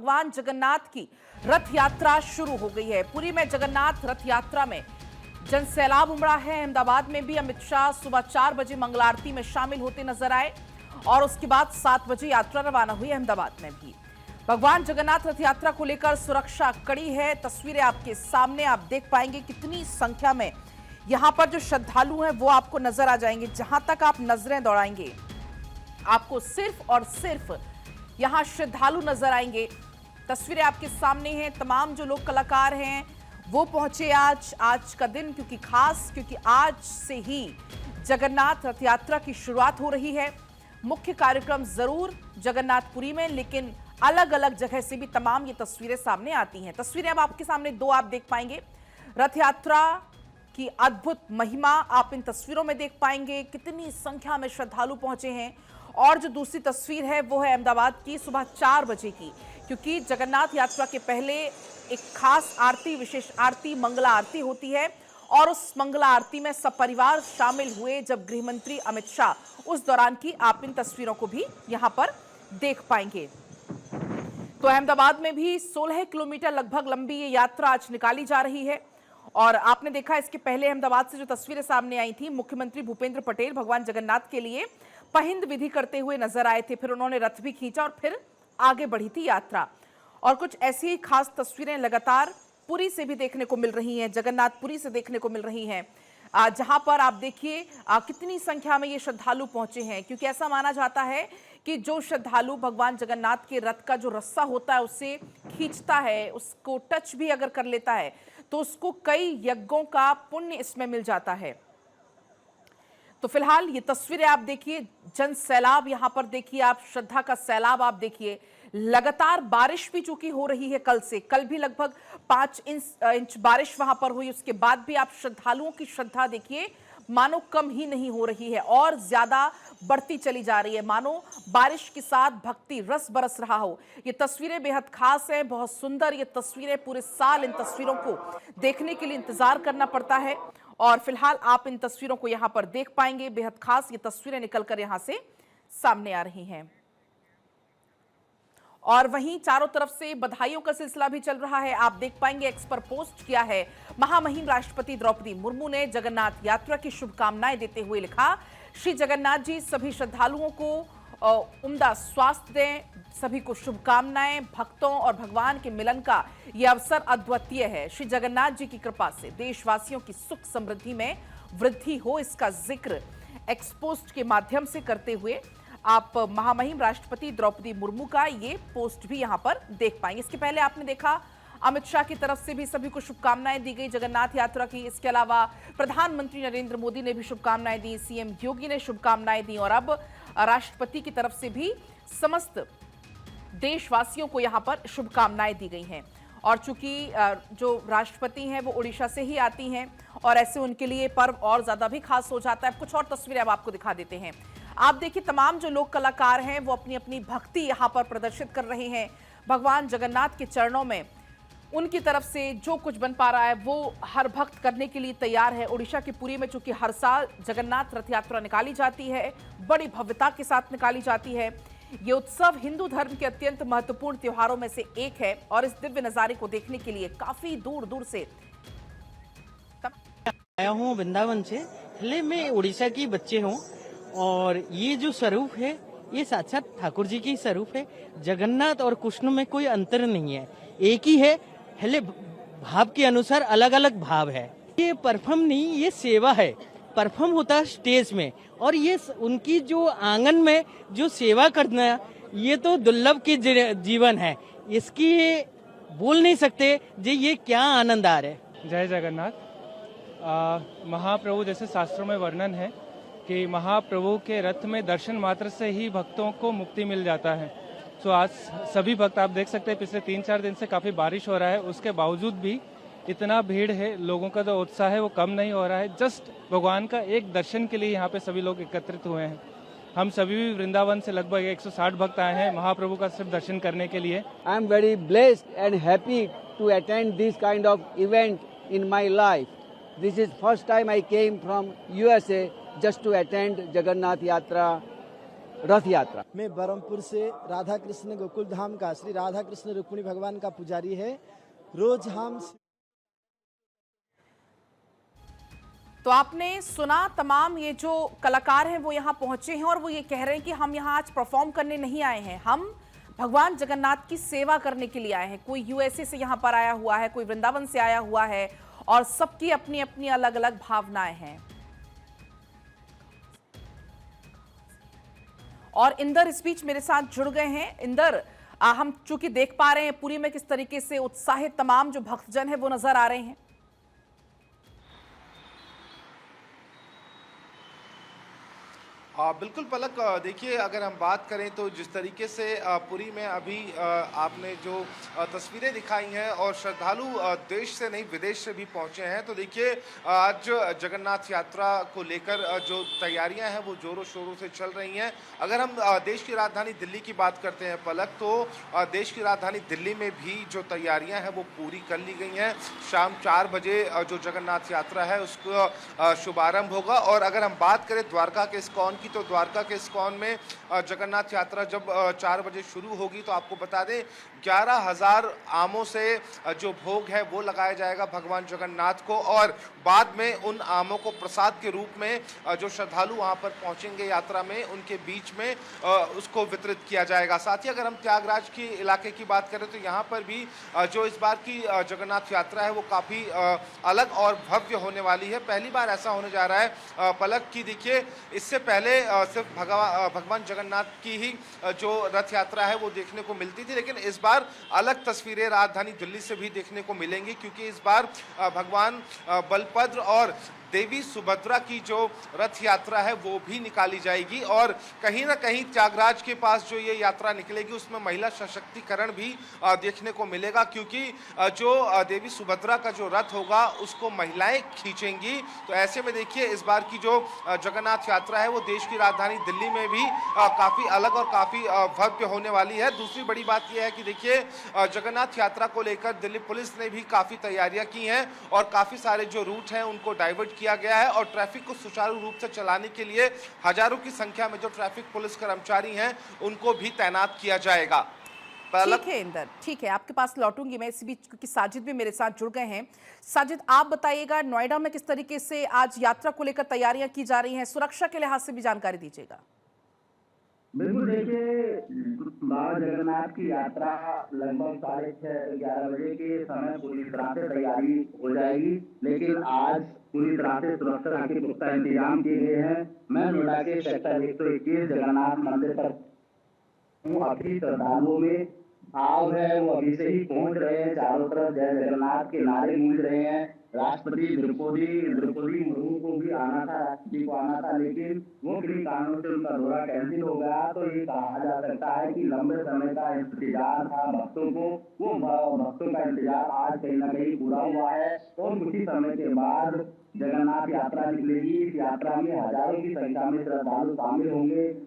भगवान जगन्नाथ की रथ यात्रा शुरू हो गई है। पुरी में जगन्नाथ रथ यात्रा में जन सैलाब उमड़ा है। अहमदाबाद में भी अमित शाह सुबह 4 बजे मंगला आरती में शामिल होते नजर आए और उसके बाद 7 बजे यात्रा रवाना हुई। अहमदाबाद में भी भगवान जगन्नाथ रथ यात्रा को लेकर सुरक्षा कड़ी है। तस्वीरें आपके सामने आप देख पाएंगे कितनी संख्या में यहां पर जो श्रद्धालु हैं वो आपको नजर आ जाएंगे। जहां तक आप नजरें दौड़ाएंगे आपको सिर्फ और सिर्फ यहां श्रद्धालु नजर आएंगे। तस्वीरें आपके सामने हैं। तमाम जो लोग कलाकार हैं वो पहुंचे आज का दिन क्योंकि आज से ही जगन्नाथ रथ यात्रा की शुरुआत हो रही है। मुख्य कार्यक्रम जरूर जगन्नाथपुरी में, लेकिन अलग अलग जगह से भी तमाम ये तस्वीरें सामने आती हैं। तस्वीरें अब आपके सामने दो आप देख पाएंगे। रथ यात्रा की अद्भुत महिमा आप इन तस्वीरों में देख पाएंगे। कितनी संख्या में श्रद्धालु पहुंचे हैं। और जो दूसरी तस्वीर है वो है अहमदाबाद की सुबह 4 बजे की, क्योंकि जगन्नाथ यात्रा के पहले एक खास आरती, विशेष आरती, मंगला आरती होती है और उस मंगला आरती में सपरिवार शामिल हुए जब गृह मंत्री अमित शाह, उस दौरान की आप इन तस्वीरों को भी यहां पर देख पाएंगे। तो अहमदाबाद में भी 16 किलोमीटर लगभग लंबी ये यात्रा आज निकाली जा रही है। और आपने देखा इसके पहले अहमदाबाद से जो तस्वीरें सामने आई थी, मुख्यमंत्री भूपेंद्र पटेल भगवान जगन्नाथ के लिए पहिंद विधि करते हुए नजर आए थे। फिर उन्होंने रथ भी खींचा और फिर आगे बढ़ी थी यात्रा। और कुछ ऐसी ही खास तस्वीरें लगातार पुरी से भी देखने को मिल रही हैं, जगन्नाथपुरी से देखने को मिल रही हैं, जहां पर आप देखिए कितनी संख्या में ये श्रद्धालु पहुंचे हैं। क्योंकि ऐसा माना जाता है कि जो श्रद्धालु भगवान जगन्नाथ के रथ का जो रस्सा होता है उसे खींचता है, उसको टच भी अगर कर लेता है तो उसको कई यज्ञों का पुण्य इसमें मिल जाता है। तो फिलहाल ये तस्वीरें आप देखिए, जन सैलाब यहां पर देखिए आप, श्रद्धा का सैलाब आप देखिए। लगातार बारिश भी चूंकि हो रही है कल से, कल भी लगभग 5 इंच बारिश वहां पर हुई। उसके बाद भी आप श्रद्धालुओं की श्रद्धा देखिए, मानो कम ही नहीं हो रही है और ज्यादा बढ़ती चली जा रही है, मानो बारिश के साथ भक्ति रस बरस रहा हो। ये तस्वीरें बेहद खास हैं, बहुत सुंदर ये तस्वीरें। पूरे साल इन तस्वीरों को देखने के लिए इंतजार करना पड़ता है और फिलहाल आप इन तस्वीरों को यहां पर देख पाएंगे। बेहद खास ये तस्वीरें निकलकर यहां से सामने आ रही हैं। और वहीं चारों तरफ से बधाइयों का सिलसिला भी चल रहा है। आप देख पाएंगे एक्स पर पोस्ट किया है महामहिम राष्ट्रपति द्रौपदी मुर्मू ने जगन्नाथ यात्रा की शुभकामनाएं देते हुए लिखा, श्री जगन्नाथ जी सभी श्रद्धालुओं को उम्दा स्वास्थ्य दें, सभी को शुभकामनाएं। भक्तों और भगवान के मिलन का यह अवसर अद्वितीय है। श्री जगन्नाथ जी की कृपा से देशवासियों की सुख समृद्धि में वृद्धि हो, इसका जिक्र एक्स पोस्ट के माध्यम से करते हुए आप महामहिम राष्ट्रपति द्रौपदी मुर्मू का ये पोस्ट भी यहां पर देख पाएंगे। इसके पहले आपने देखा अमित शाह की तरफ से भी सभी को शुभकामनाएं दी गई जगन्नाथ यात्रा की। इसके अलावा प्रधानमंत्री नरेंद्र मोदी ने भी शुभकामनाएं दी, सीएम योगी ने शुभकामनाएं दी और अब राष्ट्रपति की तरफ से भी समस्त देशवासियों को यहां पर शुभकामनाएं दी गई हैं। और चूंकि जो राष्ट्रपति हैं वो उड़ीसा से ही आती हैं और ऐसे उनके लिए पर्व और ज्यादा भी खास हो जाता है। कुछ और तस्वीरें अब आपको दिखा देते हैं। आप देखिए तमाम जो लोक कलाकार हैं वो अपनी अपनी भक्ति यहां पर प्रदर्शित कर रहे हैं भगवान जगन्नाथ के चरणों में। उनकी तरफ से जो कुछ बन पा रहा है वो हर भक्त करने के लिए तैयार है। उड़ीसा की पुरी में चूंकि हर साल जगन्नाथ रथ यात्रा निकाली जाती है, बड़ी भव्यता के साथ निकाली जाती है। ये उत्सव हिंदू धर्म के अत्यंत महत्वपूर्ण त्योहारों में से एक है और इस दिव्य नजारे को देखने के लिए काफी दूर दूर से आया हूँ वृंदावन से। पहले मैं उड़ीसा की बच्चे हूँ और ये जो स्वरूप है ये साक्षात ठाकुर जी की स्वरूप है। जगन्नाथ और कृष्ण में कोई अंतर नहीं है, एक ही है। पहले भाव के अनुसार अलग अलग भाव है। ये परफॉर्म नहीं, ये सेवा है। परफॉर्म होता है स्टेज में और ये उनकी जो आंगन में जो सेवा करना ये तो दुर्लभ की जीवन है, इसकी बोल नहीं सकते जी ये क्या आनंद आ रहा है। जय जगन्नाथ। महाप्रभु जैसे शास्त्रों में वर्णन है कि महाप्रभु के रथ में दर्शन मात्र से ही भक्तों को मुक्ति मिल जाता है। तो आज सभी भक्त आप देख सकते हैं पिछले 3-4 दिन से काफ़ी बारिश हो रहा है, उसके बावजूद भी इतना भीड़ है, लोगों का जो उत्साह है वो कम नहीं हो रहा है। जस्ट भगवान का एक दर्शन के लिए यहाँ पे सभी लोग एकत्रित हुए हैं। हम सभी भी वृंदावन से लगभग 160 भक्त आए हैं महाप्रभु का सिर्फ दर्शन करने के लिए। I am very blessed and happy to attend this kind of event in my life. This is first time I came from USA just to attend Jagannath Yatra रथ यात्रा। मैं बरमपुर से राधा कृष्ण गोकुल धाम का श्री राधा कृष्ण रुक्मिणी भगवान का पुजारी है। रोज हम तो आपने सुना, तमाम ये जो कलाकार हैं वो यहाँ पहुंचे हैं और वो ये कह रहे हैं कि हम यहाँ आज परफॉर्म करने नहीं आए हैं, हम भगवान जगन्नाथ की सेवा करने के लिए आए हैं। कोई यूएसए से यहाँ पर आया हुआ है, कोई वृंदावन से आया हुआ है और सबकी अपनी अपनी अलग अलग भावनाएं हैं। और इंदर इस बीच मेरे साथ जुड़ गए हैं। इंदर, हम चूंकि देख पा रहे हैं पुरी में किस तरीके से उत्साहित तमाम जो भक्तजन है वो नजर आ रहे हैं। बिल्कुल पलक, देखिए अगर हम बात करें तो जिस तरीके से पुरी में अभी आपने जो तस्वीरें दिखाई हैं और श्रद्धालु देश से नहीं विदेश से भी पहुंचे हैं, तो देखिए आज जगन्नाथ यात्रा को लेकर जो तैयारियां हैं वो जोरों शोरों से चल रही हैं। अगर हम देश की राजधानी दिल्ली की बात करते हैं पलक, तो देश की राजधानी दिल्ली में भी जो तैयारियां हैं वो पूरी कर ली गई हैं। शाम 4 बजे जो जगन्नाथ यात्रा है उसका शुभारंभ होगा। और अगर हम बात करें द्वारका के इस्कॉन की, तो द्वारका के इस्कॉन में जगन्नाथ यात्रा जब 4 बजे शुरू होगी तो आपको बता दें 11,000 आमों से जो भोग है वो लगाया जाएगा भगवान जगन्नाथ को, और बाद में उन आमों को प्रसाद के रूप में जो श्रद्धालु वहां पर पहुंचेंगे यात्रा में उनके बीच में उसको वितरित किया जाएगा। साथ ही अगर हम त्यागराज के इलाके की बात करें तो यहाँ पर भी जो इस बार की जगन्नाथ यात्रा है वो काफ़ी अलग और भव्य होने वाली है। पहली बार ऐसा होने जा रहा है पलक की, देखिए इससे पहले सिर्फ भगवान जगन्नाथ की ही जो रथ यात्रा है वो देखने को मिलती थी, लेकिन इस बार अलग तस्वीरें राजधानी दिल्ली से भी देखने को मिलेंगी, क्योंकि इस बार भगवान बलभद्र और देवी सुभद्रा की जो रथ यात्रा है वो भी निकाली जाएगी। और कहीं ना कहीं त्यागराज के पास जो ये यात्रा निकलेगी उसमें महिला सशक्तिकरण भी देखने को मिलेगा, क्योंकि जो देवी सुभद्रा का जो रथ होगा उसको महिलाएं खींचेंगी। तो ऐसे में देखिए इस बार की जो जगन्नाथ यात्रा है वो देश की राजधानी दिल्ली में भी काफ़ी अलग और काफ़ी भव्य होने वाली है। दूसरी बड़ी बात यह है कि देखिए जगन्नाथ यात्रा को लेकर दिल्ली पुलिस ने भी काफ़ी तैयारियां की हैं और काफ़ी सारे जो रूट हैं उनको डाइवर्ट किया गया है और ट्रैफिक को सुचारू रूप से चलाने के लिए हजारों की संख्या में जो ट्रैफिक पुलिस कर्मचारी हैं उनको भी तैनात किया जाएगा। ठीक है इंदर, ठीक है, आपके पास लौटूंगी मैं इसी बीच, क्योंकि साजिद भी मेरे साथ जुड़ गए हैं। साजिद, आप बताइएगा नोएडा में किस तरीके से आज यात्रा को लेकर तैयारियां की जा रही हैं, सुरक्षा के लिहाज से भी जानकारी दीजिएगा। बिल्कुल, देखिए बाबा जगन्नाथ की यात्रा लगभग 11:30 बजे के समय पूरी तरह से तैयारी हो जाएगी, लेकिन आज पूरी तरह से सुरक्षा के पुख्ता इंतजाम किए गए हैं। मैं नोएडा के सेक्टर 121 जगन्नाथ मंदिर पर हूँ। अभी श्रद्धालुओं में भाव है वो अभी से ही पहुंच रहे हैं, चारों तरफ जय जगन्नाथ के नारे गूंज रहे हैं। राष्ट्रपति द्रौपदी मुर्मू को भी आना था, राष्ट्रपति को आना था, लेकिन वो किन्हीं कारणों से उनका दौरा कैंसिल हो गया। तो ये कहा जा सकता है कि लंबे समय का इंतजार था भक्तों को, वो भक्तों का इंतजार आज कहीं ना कहीं पूरा हुआ है और कुछ ही समय के बाद जगन्नाथ यात्रा निकलेगी। इस यात्रा में हजारों की संख्या में श्रद्धालु शामिल होंगे।